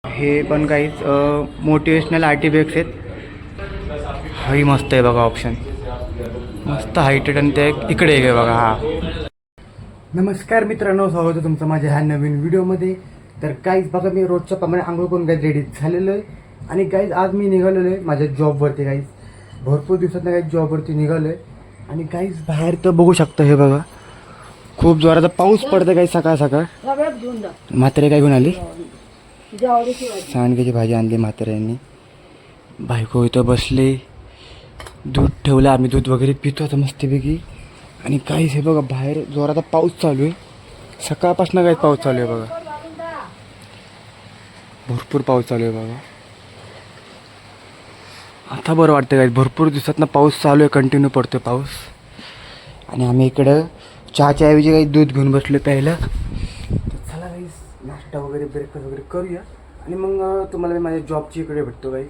हे पण काहीच मोटिवेशनल आर्टिफॅक्ट्स आहेत. हाही मस्त आहे बघा ऑप्शन, मस्त हायटेड आणि ते इकडे आहे बघा. हा नमस्कार मित्रांनो, स्वागत आहे तुमचं माझ्या ह्या नवीन व्हिडिओमध्ये. तर काहीच बघा, मी रोजच्या प्रमाणे आंघोळ करून काही रेडी झालेलं आहे आणि काहीच आज मी निघालेलो आहे माझ्या जॉबवरती. काहीच भरपूर दिवसात काही जॉबवरती निघालो आहे आणि काहीच बाहेर तर बघू शकता, हे बघा खूप जोराचा पाऊस पडतं काही सकाळ सकाळ. म्हातारे काय घेऊन आली? सांडग्याची भाजी आणली म्हाताऱ्यांनी. बायको इथं बसले, दूध ठेवलं, आम्ही दूध वगैरे पितो आता मस्तपैकी. आणि काहीच हे बघा बाहेर जोराचा पाऊस चालू आहे, सकाळपासून काहीच पाऊस चालू आहे बघा, भरपूर पाऊस चालू आहे बघा. आता बरं वाटतं काय, भरपूर दिवसातनं पाऊस चालू आहे, कंटिन्यू पडतो पाऊस. आणि आम्ही इकडं चहाच्या ऐवजी काही दूध घेऊन बसलो प्यायला. तर चला काही नाश्ता वगैरे ब्रेकफास्ट वगैरे करूया आणि मग तुम्हाला मी माझ्या जॉबची इकडे भेटतो. काही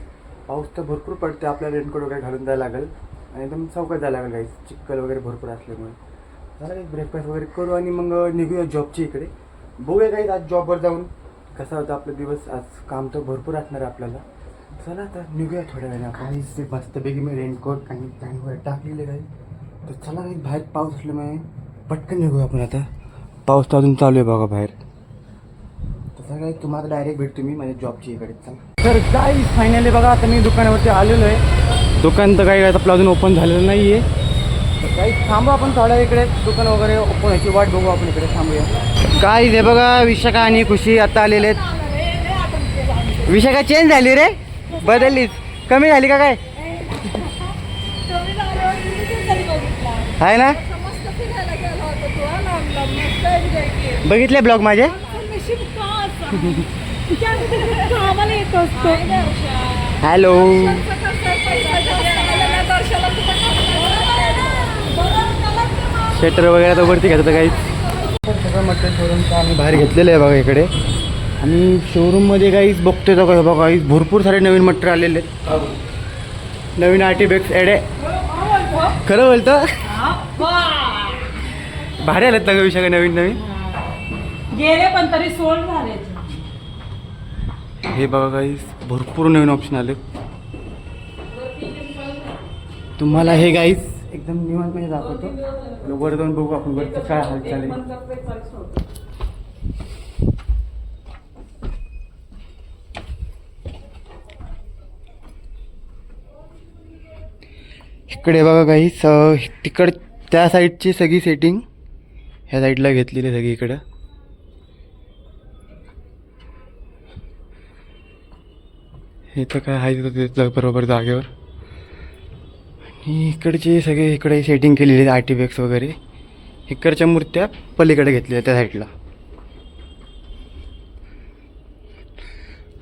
पाऊस तर भरपूर पडते, आपल्याला रेनकोट वगैरे घालून जायला लागेल आणि एकदम चौकात जायला लागेल. काही चिखल वगैरे भरपूर असल्यामुळे चला काही ब्रेकफास्ट वगैरे करू आणि मग निघूया जॉबची इकडे. बघूया काही आज जॉबवर जाऊन कसा होता आपला दिवस. आज काम तर भरपूर असणार आहे आपल्याला. चला आता निघूया थोड्या वेळाने. काही मस्तपैकी मी रेनकोट आणि पॅन्ट वगैरे टाकलेले काही. तर चला काही बाहेर पाऊस असल्यामुळे पटकन निघूया आपण. आता पाऊस तर अजून चालू आहे बघा बाहेर. तसं काही तुम्हाला डायरेक्ट भेटतो मी माझ्या जॉबची इकडे. चला तर काही फायनली बघा आता मी दुकानावरती आलेलो आहे. दुकान तर काही आपलं अजून ओपन झालेलं नाही आहे. तर काही थांबू आपण थोड्या इकडे, दुकान वगैरे ओपन व्हायची वाट बघू आपण, इकडे थांबूया. काय हे बघा विशाखा आणि खुशी आता आलेले आहेत. विशाखा चेंज झाली रे, बदललीच, कमी झाली का काय आहे ना? बघितले ब्लॉग माझे? हॅलो, स्वेटर वगैरे तर वरती घेतात काही. सगळं मटेरियल शोरूमचं आम्ही बाहेर घेतलेलं आहे बघा इकडे. आणि शोरूममध्ये काहीच बघतोय तर बघा काहीच भरपूर सारे नवीन मटेरियल आलेले आहेत. नवीन आर्टिफॅक्ट्स एडे, खरं बोलतो भारी आलेत ना विषय नवीन नवीन गेले पण तरी सोल्ड झाले. हे बघा काही भरपूर नवीन ऑप्शन आले तुम्हाला. हे गाईस एकदम निवांत म्हणजे दाखवतो. वर जाऊन बघू आपण वरचं काय हालचाल आहे. इकडे बघा काहीच तिकड त्या साईडची सगळी सेटिंग ह्या साईडला घेतलेली आहे सगळी इकडं. हे तर काय आहे ते बरोबर जागेवर. आणि इकडचे सगळे इकडे सेटिंग केलेली आहे आर्टिफॅक्ट्स वगैरे. इकडच्या मूर्त्या पलीकडे घेतलेल्या त्या साईडला.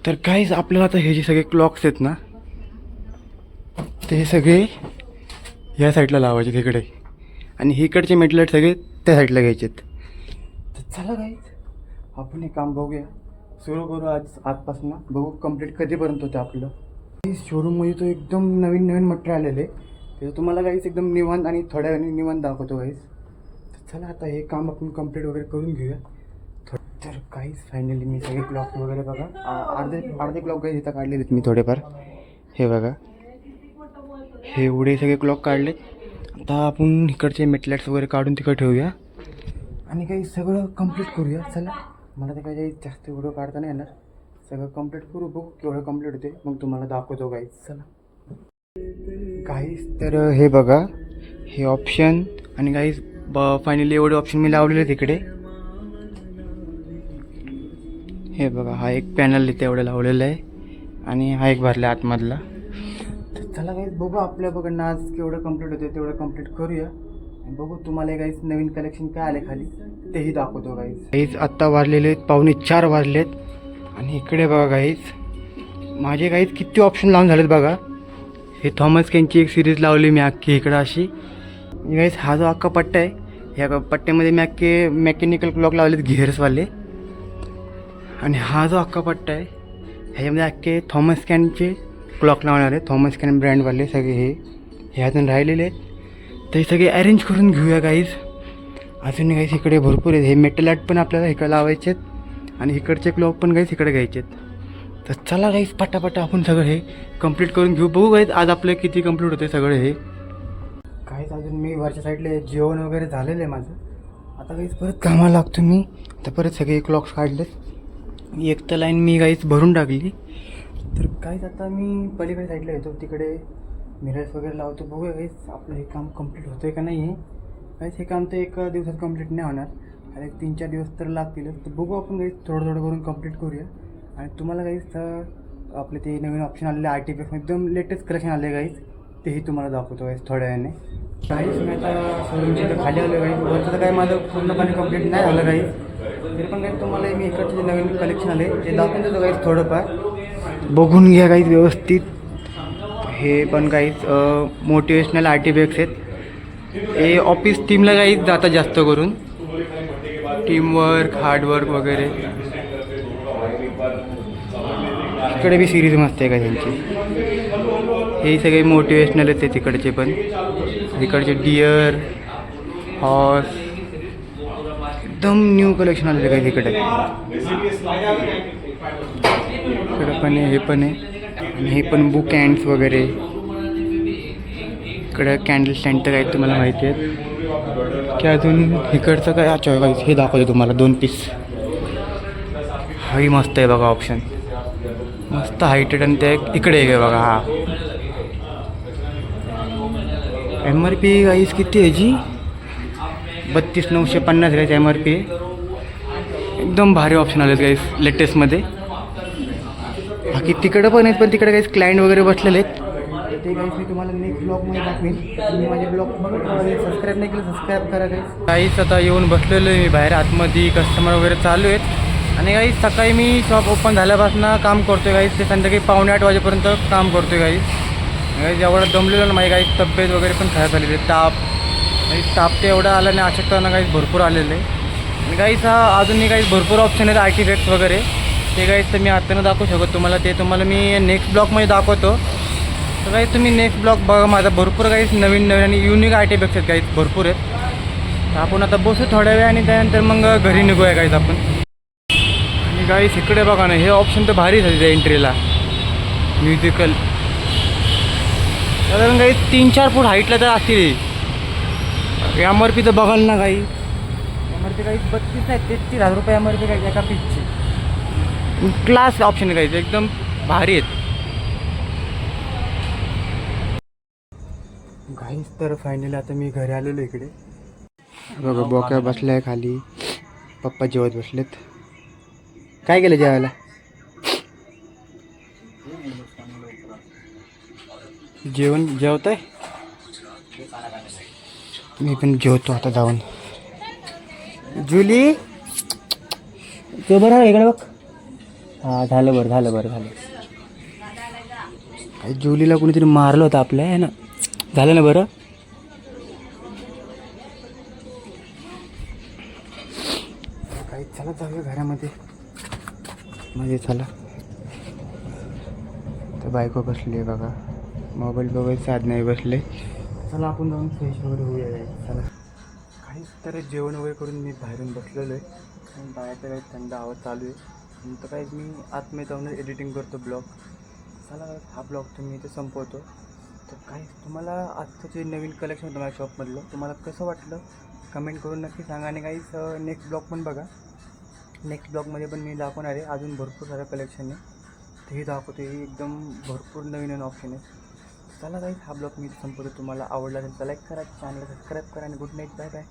तर काहीच आपल्याला आता हे जे सगळे क्लॉक्स आहेत ना, ते सगळे ह्या साईडला लावायचे तिकडे आणि इकडचे मेटलेट सगळे त्या साईडला घ्यायचे. तर चला काहीच आपण हे काम बघूया, सुरू करू आजपासून. बघू कंप्लीट कधीपर्यंत होतं आपलं. शोरूममध्ये तो एकदम नवीन नवीन मटेरियल आलेले, ते तुम्हाला काहीच एकदम निवांत आणि थोड्या वेळाने निवांत दाखवतो काहीच. तर चला आता हे काम आपण कंप्लीट वगैरे करून घेऊया. तर काहीच फायनली मी सगळे क्लॉक वगैरे बघा अर्धे क्लॉक काही इथं काढलेले आहेत मी थोडेफार. हे बघा हे एवढे सगळे क्लॉक काढले. आता आपण इकडचे मेटलेट्स वगैरे काढून तिकडे ठेवूया आणि काही सगळं कंप्लीट करूया. चला मला तर काही जास्त व्हिडिओ काढता नाही येणार, सगळं कंप्लीट करू, बघू केवढं कंप्लीट होते मग तुम्हाला दाखवतो काहीच. चला काहीच तर हे बघा हे ऑप्शन आणि काहीच फायनली एवढे ऑप्शन मी लावलेले तिकडे. हे बघा हा एक पॅनल इथे एवढं लावलेलं आहे आणि हा एक भरला आतमधला. तर चला काहीच बघू आपल्याकडनं आज केवढं कंप्लीट होते तेवढं कंप्लीट करूया आणि बघू तुम्हाला काहीच नवीन कलेक्शन काय आले खाली तेही दाखवतो. काहीच आत्ता वाजलेले आहेत 3:45 वाजलेत आणि इकडे बघा काहीच माझे काहीच किती ऑप्शन लावून झालेत बघा. हे थॉमस कॅनची एक सिरीज लावली मी अख्खी इकडं अशी. काहीच हा जो अख्खा पट्टा आहे, ह्या पट्ट्यामध्ये मी अख्खे मेकॅनिकल क्लॉक लावलेत गिअर्सवाले. आणि हा जो अख्खा पट्टा आहे ह्याच्यामध्ये अख्खे थॉमस कॅनचे क्लॉक लावणार आहे, थॉमस कॅन ब्रँडवाले सगळे. हे ह्यातून राहिलेले आहेत ते सगळे अरेंज करून घेऊया गाईज. अजून काहीच इकडे भरपूर आहेत. हे मेटल आर्ट पण आपल्याला इकडे लावायचे आहेत आणि इकडचे क्लॉक पण काहीच इकडे घ्यायचे आहेत. तर चला गाईस पटापटा आपण सगळं हे कंप्लीट करून घेऊ. बघू गाईस आज आपलं किती कंप्लीट होते सगळं हे. काहीच अजून मी वरच्या साईडला जेवण वगैरे झालेलं आहे माझं. आता काहीच परत कामाला लागतो मी. आता परत सगळे क्लॉक्स काढलेत. एक तर लाईन मी काहीच भरून टाकली. तर काहीच आता मी पलीकडे साईडला येतो, तिकडे मिरर्स वगैरे लावतो. बघूया काहीच आपलं हे काम कंप्लीट होतं आहे का नाही आहे. काहीच हे काम तर एका दिवसात कंप्लीट नाही होणार, आणि 3-4 दिवस तर लागतीलच. तर बघू आपण काही थोडं थोडं करून कंप्लीट करूया. आणि तुम्हाला काहीच आपले ते नवीन ऑप्शन आलेले RTPF एकदम लेटेस्ट कलेक्शन आले काहीच, तेही तुम्हाला दाखवतो काहीच थोड्या वेळाने. काहीच मी आता शोरूमच्या इथं खाली आलो काही. वरचं तर काही माझं पूर्णपणे कंप्लीट नाही झालं काही, तरी पण काही तुम्हाला मी इकडचे जे नवीन कलेक्शन आले ते दाखवून देतो काहीच थोडंफार. बघून घ्या काहीच व्यवस्थित. हे पण काहीच मोटिवेशनल RTPF आहेत. हे ऑफिस टीमला काहीच जातात जास्त करून, टीमवर्क हार्डवर्क वगैरे. इकडे बी सिरीज मस्त आहे का त्यांची. हे सगळे मोटिवेशनल आहेत ते तिकडचे पण. इकडचे डिअर हॉर्स एकदम न्यू कलेक्शन आलेले काही तिकडे. इकडे पण आहे, हे पण आहे. आणि हे पण बुक हँड्स वगैरे. इकडं कॅन्डल स्टँड तर काही तुम्हाला माहिती आहेत की. अजून इकडचं काय अच्छा काही हे दाखवतो तुम्हाला 2 पीस. हाही मस्त आहे बघा ऑप्शन, मस्त हायटेड. आणि ते इकडे आहे बघा. हा MRP गाईस किती आहे जी? 32,950 गाईस MRP आहे. एकदम भारी ऑप्शन आलेत गाईस लेटेस्टमध्ये. बाकी तिकडं पण आहेत, पण तिकडे काहीच क्लायंट वगैरे बसलेले आहेत. ते गाईस मी तुम्हाला नेक्स्ट ब्लॉगमध्ये दाखवेन. तुम्ही माझे ब्लॉग सबस्क्राईब नाही केलं सबस्क्राईब करा गाईस. काहीच आता येऊन बसलेलो आहे मी बाहेर आतमध्ये. कस्टमर वगैरे चालू आहेत. आणि काही सकाळी मी शॉप ओपन झाल्यापासून काम करतो आहे गाईस, ते संध्याकाळी 7:45 वाजेपर्यंत काम करतो आहे गाईस. गाईस एवढं दमलेलं ना माझी गाईस, तब्येत वगैरे पण खराब झालेली आहे. ताप ते एवढा आला नाही, अशक्तपणा काहीच भरपूर आलेलं आहे. आणि काहीच अजूनही काही भरपूर ऑप्शन आहेत RTPF वगैरे. ते काहीच तर मी आत्तानं दाखवू शकतो तुम्हाला. ते तुम्हाला मी नेक्स्ट ब्लॉगमध्ये दाखवतो. तर काही तुम्ही नेक्स्ट ब्लॉग बघा माझा. भरपूर काही नवीन आणि युनिक RTPF आहेत काहीच भरपूर आहेत. तर आपण आता बसू थोड्या वेळ आणि त्यानंतर मग घरी निघूया काहीच आपण. आणि गाईस इकडे बघा ना, हे ऑप्शन तर भारी झाले त्या एंट्रीला. म्युझिकल साधारण काही 3-4 फूट हाईटला तर असतील. MRP तर बघाल ना काही. MRP काही 32 नाही 33,000 रुपये MRP काही एका पीसची. क्लास ऑप्शन काही एकदम भारी आहेत गाईस. तर फायनली आता मी घरी आलेलो इकडे. बघा बोक्या बसलाय खाली, पप्पा जेवत बसलेत. काय केलं जेवायला? जेवताय? मी पण जेवतो आता जाऊन. जुली तो बरं इकडे बघ. हां झालं बरं. जुलीला कोणीतरी मारलं होतं आपल्या आहे ना, झालं ना बरं. काही चला जाऊया घरामध्ये चला. तर बायको बसली आहे बघा, मोबाईल बघायचं साध नाही बसले. चला आपण जाऊन फ्रेश वगैरे होऊया. चला काहीच तर जेवण वगैरे करून मी बाहेरून बसलेलो आहे. आणि बाहेरचं काही थंड हवा चालू आहे. नंतर काही मी आतमध्ये जाऊन एडिटिंग करतो ब्लॉग. चला हा ब्लॉग तुम्ही इथे संपवतो. तर काही तुम्हाला आजचं जे नवीन कलेक्शन होतं माझ्या शॉपमधलं तुम्हाला कसं वाटलं कमेंट करून नक्की सांगा. आणि काहीच नेक्स्ट ब्लॉग पण बघा. नेक्स्ट ब्लॉगमध्ये पण मी दाखवणार आहे अजून भरपूर सारं कलेक्शन आहे, तेही दाखवतो. हे एकदम भरपूर नवीन ऑप्शन आहे. चला काहीच हा ब्लॉग मी संपवतो. तुम्हाला आवडला असेल तर लाईक करा, चॅनलला सबस्क्राईब करा आणि गुड नाईट, बाय बाय.